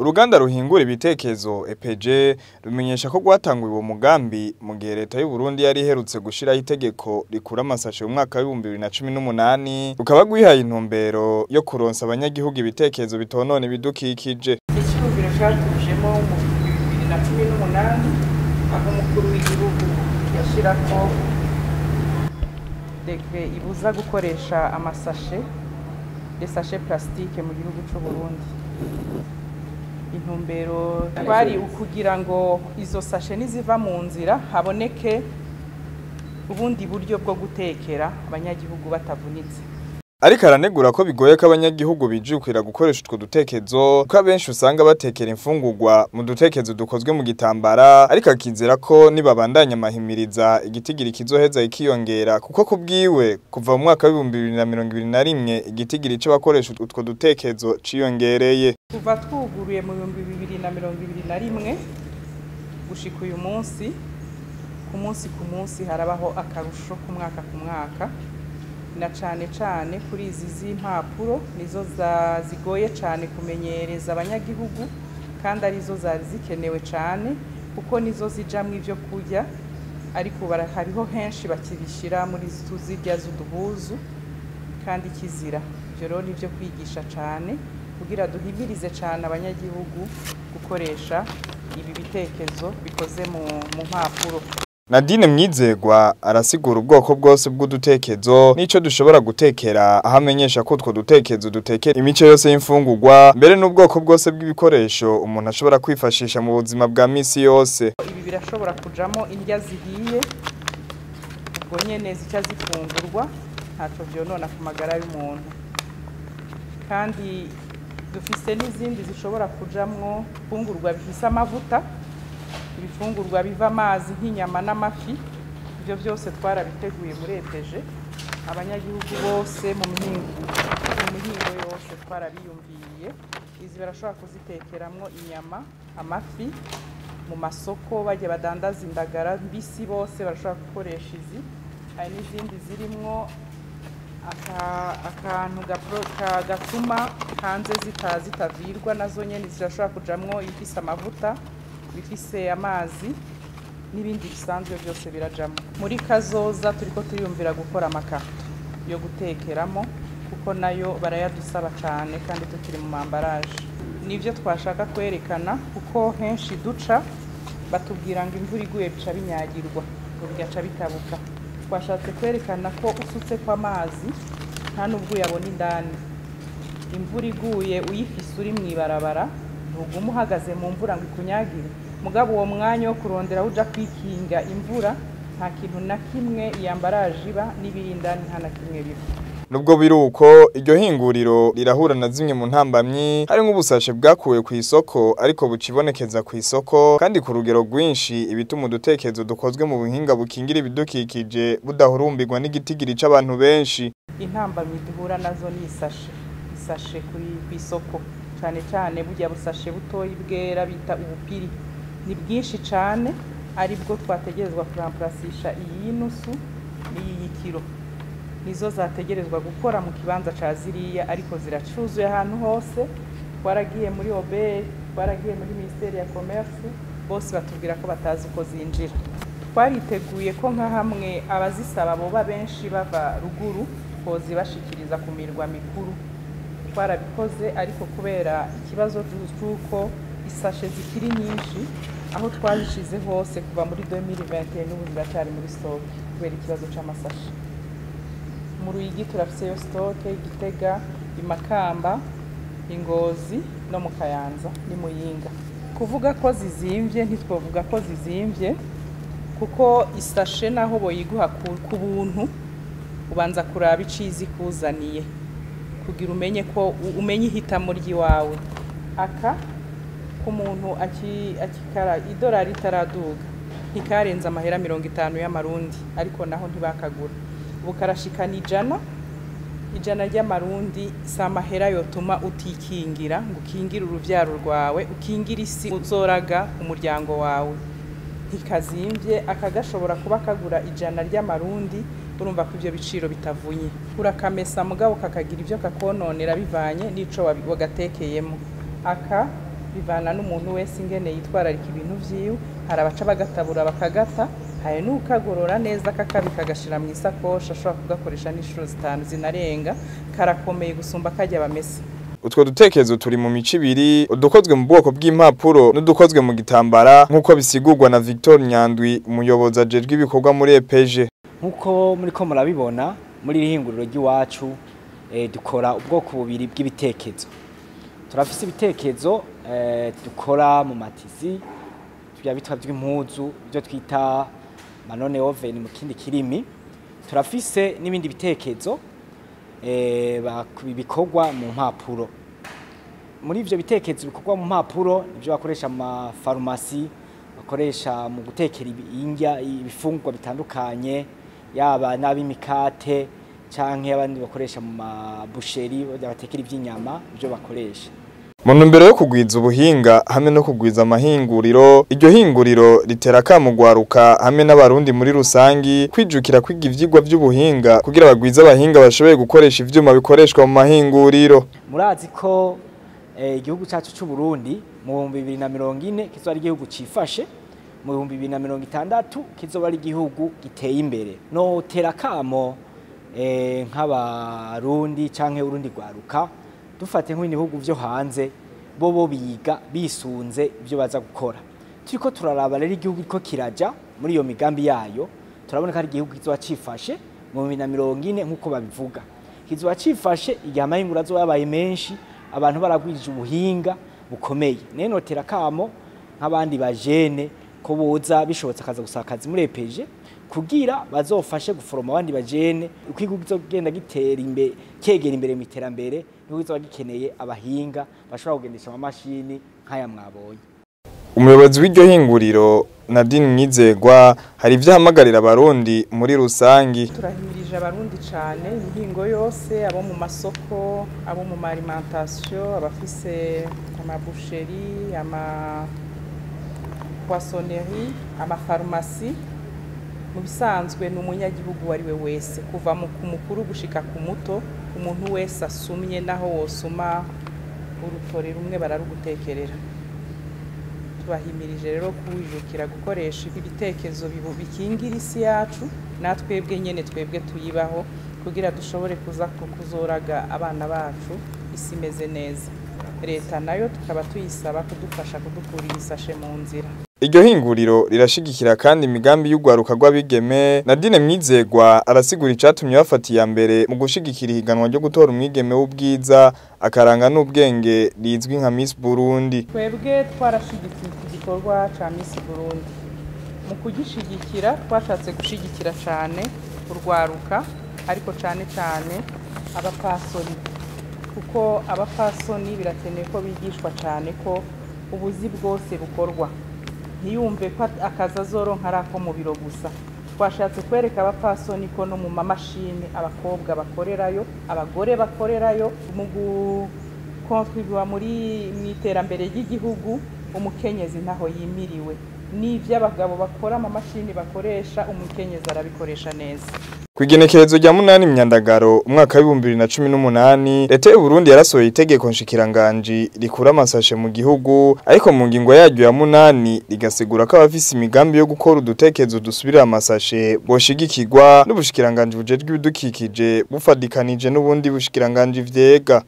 Uruganda ruhingura ibitekezo EPG rumenyesha ko gwatanguye uwo mugambi mu gihe leta y'u Burundi yari iherutse gushiraho itegeko rikura amasashe mu mwaka wa 2018 rukaba gwihaye intumbero yo kuronsa abanyagihugu ibitekezo bitonone bidukikije. Icyumviro cyatujemo mu 2018 aho umukuru w'igihugu yashirako dekre ibuza gukoresha amasashe sashe plastique mu gihugu cy'u Burundi. Intumbero bari ukugira ngo izo sashe niziva mu nzira haboneke ubundi buryo bwo gutekera abanyagihugu batavunitse. Ariko aranegura ko bigoye ko abanyagihugu bijukira gukoresha utwo dutekezo ko abenshi usanga batekera imfungurwa mu dutekezo dukozwe mu gitambara, ariko akizera ko nibabandanya mahimiriza igitigiri kizoheza ikiyongera kuko kubwiwe kuva mu mwaka wa 2021 igitigiri cyo bakoresha utwo dutekezo ciyongereye. Kuva twuguruye mu 2021 gushika uyu munsi ku munsi harabaho akarusho ku mwaka na cane kuri izi z'impapuro nizo zigoye cane kumenyereza abanyagihugu kandi arizo zari zikenewe cane kuko nizo zijamwe ivyo kurya, ariko hariho henshi bakibishira muri tuzirya z'uduhuzu kandi kizira. Ivyo rero nivyo kwigisha cane kugira duhimirize cane abanyagihugu gukoresha ibi bitekezo bikoze mu mpapuro. Nadine Mwizegwa arasigura ubwoko bwose bw'udutekezo nico dushobora gutekera, ahamenyesha ko utwo dutekezo dutekera imice yose y'imfungurwa mbere n'ubwoko bwose bw'ibikoresho umuntu ashobora kwifashisha mu buzima bwa misi yose. Ibi birashobora kujamo indya zihiye ubwo nyene zica zifungurwa ntaco vyonona ku magara y'umuntu, kandi dufise n'izindi zishobora kujamwo fungurwa bifise amavuta, ibifungurwa biva amazi nk'inyama n'amafi. Ivyo byose twarabiteguye muri EPG, abanyagihugu bose mu mihingo yose twarabiyumviriye. Izi barashobora kuzitekeramwo inyama, amafi mu masoko baje badandaza indagara mbisi bose barashobora gukoresha izi. Hari n'izindi zirimwo akantu gatuma hanze zitavirwa, nazo nyene zirashobora kujamwo ifise amavuta, bifise amazi n'ibindi bisanzwe byose birajamo. Muri kazoza turiko turiyumvira gukora amakarto yo gutekeramo kuko nayo barayadusaba cyane kandi tukiri mu mambaraje. Nivyo twashaka kwerekana kuko henshi duca batubwira ngo imvura iguye bica binyagirwa ngo bigaca bitabuka. Twashatse kwerekana ko usutse kwa amazi nta nubwo yabona indani. Imvura iguye uyifise uri mwibarabara ntuguma uhagaze mu mvura ngo ikunyagire, mugabo uwo mwanya wo kurondera uja kwikinga imvura nta kintu na kimwe iyambaraje iba n'ibirindani nta na kimwe biba. Nubwo biruko iryo hinguriro rirahura na zimwe mu ntambamyi hari nk'ubusashe bwakuwe ku isoko ariko bucibonekeza ku isoko kandi ku rugero rwinshi ibituma udutekezo dukozwe mu buhinga bukingira ibidukikije budahurumbirwa n'igitigiri c'abantu benshi. Intambamyi duhura nazo ni isashe kuri isoko cyane burya busashe butoyi bwera bita ubupiri ni bwinshi cyane, aribwo twategerezwa kuramplacisha iyi nusu n'iyi kilo, nizo zategerezwa gukora mu kibanza ca ziriya, ariko ziracuzuye ahantu hose. Twaragiye muri OBE, twaragiye muri Ministeri ya Commerce, bose batubwira ko batazi uko zinjira. Twariteguye ko nka hamwe abazisaba boba benshi bava ruguru ko zibashikiriza ku mirwa mikuru, twarabikoze, ariko kubera ikibazo cy'uko isashe zikiri nyinshi aho twazishize hose kuva muri 2021 n'ubu ziracyari muri stock kubera ikibazo c'amasashe. Mu Ruyigi turafise yo stock, Gitega, Imakamba, Ingozi no mu Kayanza ni Muyinga. Kuvuga ko zizimvye ntitwovuga ko zizimvye kuko isashe naho boyiguha ku buntu ubanza kuraba icizi kuzaniye kugira umenye ko umenye ihitamo ry'iwawe. Aka ku muntu akikara idolari itaraduga ntikarenza amahera 50 y'amarundi, ariko naho ntibakagura. Ubu karashikana ijana ry'amarundi, sa mahera yotuma utikingira ngo ukingire uruvyaro rwawe, ukingira isi uzoraga umuryango wawe. Ntikazimvye, akagashobora kuba kagura ijana ry'amarundi, urumva ko ivyo biciro bitavunye. Urakamesa mugabo kakagira ivyo kakononera bivanye n'ico wagatekeyemo. Aka bivana n'umuntu wese ingene yitwararika ibintu vyiwe. Hari abaca bagatabura bakagata, hari n'ukagorora neza kakabika agashira mu isakosha, ashobora kugakoresha n'inshuro 5 zinarenga, karakomeye gusumba kajya bamese. Utwo dutekezo turi mu mico ibiri, udukozwe mu bwoko bw'impapuro n'udukozwe mu gitambara nk'uko bisigurwa na Victor Nyandwi, umuyobozi ajejwe ibikorwa muri EPG. Nk'uko muriko murabibona muri rihinguriro ry'iwacu dukora ubwoko bubiri bw'ibitekezo. Turafise ibitekezo dukora mu matisi, bitwa by'impuzu, byo twita manone oven mu kindi kirimi. Turafise n'ibindi bitekezo bikorwa mu mpapuro. Muri ivyo bitekerezo bikorwa mu mpapuro ivyo bakoresha mu farumasi, bakoresha mu gutekera ibifungwa bitandukanye, yaba n'abimikate canke abandi bakoresha mu mabusheri batekera ivy'inyama, ivyo bakoresha. Mu ntumbero yo kugwiza ubuhinga hamwe no kugwiza amahinguriro, iryo hinguriro ritera kamugwaruka hamwe n'abarundi muri rusangi kwijukira kwiga ivyigwa by'ubuhinga kugira bagwiza abahinga bashoboye gukoresha ivyuma bikoreshwa mu mahinguriro. Murazi ko igihugu cyacu cy'u Burundi mu 2040 kizoba ari igihugu cifashe, mu 2060 kizoba ari igihugu giteye imbere. No terakamo nk'abarundi canke urundi gwaruka dufate nk'ibintu byo hanze bo biga bisunze ibyo baza gukora. Turiko turaraba rero igihugu ko kiraja muri iyo migambi yayo, turabona ko ari igihugu kizoba cifashe mu 2040 nkuko babivuga. Kizoba cifashe igihe amahingura azoba yabaye menshi, abantu baragwije ubuhinga bukomeye. Neno terakamo nk'abandi bajene ko boza bishobotse akaza gusakaza muri EPG kugira bazofashe guforoma abandi bajene, ukwiga kizogenda gitera imbere, kegera imbere mu iterambere, n'ukizoba gikeneye abahinga bashobora kugendesha ama mashini nk'aya mwabonye. Umuyobozi w'iryo hinguriro Nadine Mwizegwa hari ivyo hamagarira abarundi muri rusangi. Turahimirije abarundi cyane ingingo yose, abo mu masoko, abo mu alimentation, abafise amabusheri, poissonnerie, farumasi. Mu bisanzwe n'umunyagihugu wari we wese kuva mu kumukuru gushika ku muto, umuntu wese asumye naho wosuma urutore rumwe bararugutekerera. Tubahimirije rero kuwijukira gukoresha ibitekerezo bikingira isi yacu, natwebwe nyene twebwe tuyibaho kugira dushobore kuzoraga abana bacu isi meze neza. Leta nayo tukaba tuyisaba kudufasha kudukura isashe mu nzira. Iryo hinguriro rirashigikira kandi imigambi y'ugwaruka rw'abigeme. Nadine Mwizegwa arasigura icatumye bafatiye mbere mu gushigikira ihiganwa ryo gutora umwigeme w'ubwiza akaranga n'ubwenge rizwi nka Miss Burundi. Twebwe twarashigikiye igikorwa ca Miss Burundi. Mu kugishigikira twashatse gushigikira cyane urwaruka, ariko cyane abapasoni, kuko abapasoni birakeneye ko bigishwa cyane ko ubuzi bwose bukorwa, ntiyumve ko akazi azoronka ari ako mu biro gusa. Twashatse kwereka abapasoni ko no mu mamashini abakobwa bakorerayo, abagore bakorerayo, mu gukontribuwa muri iterambere ry'igihugu. Umukenyezi ntaho yimiriwe, n'ivyo abagabo bakora amamashini bakoresha, umukenyezi arabikoresha neza. Kwigenekerezo rya 8 Myandagaro umwaka wa 2018, leta y'u Burundi yarasohoye itegeko nshikiranganji rikura amasashe mu gihugu, ariko mu ngingo yaryo ya 8 rigasigura ko abafise imigambi yo gukora udutekezo dusubirira amasashe boshigikirwa n'ubushikiranganji bujejwe ibidukikije bufadikanije n'ubundi bushikiranganji vyega.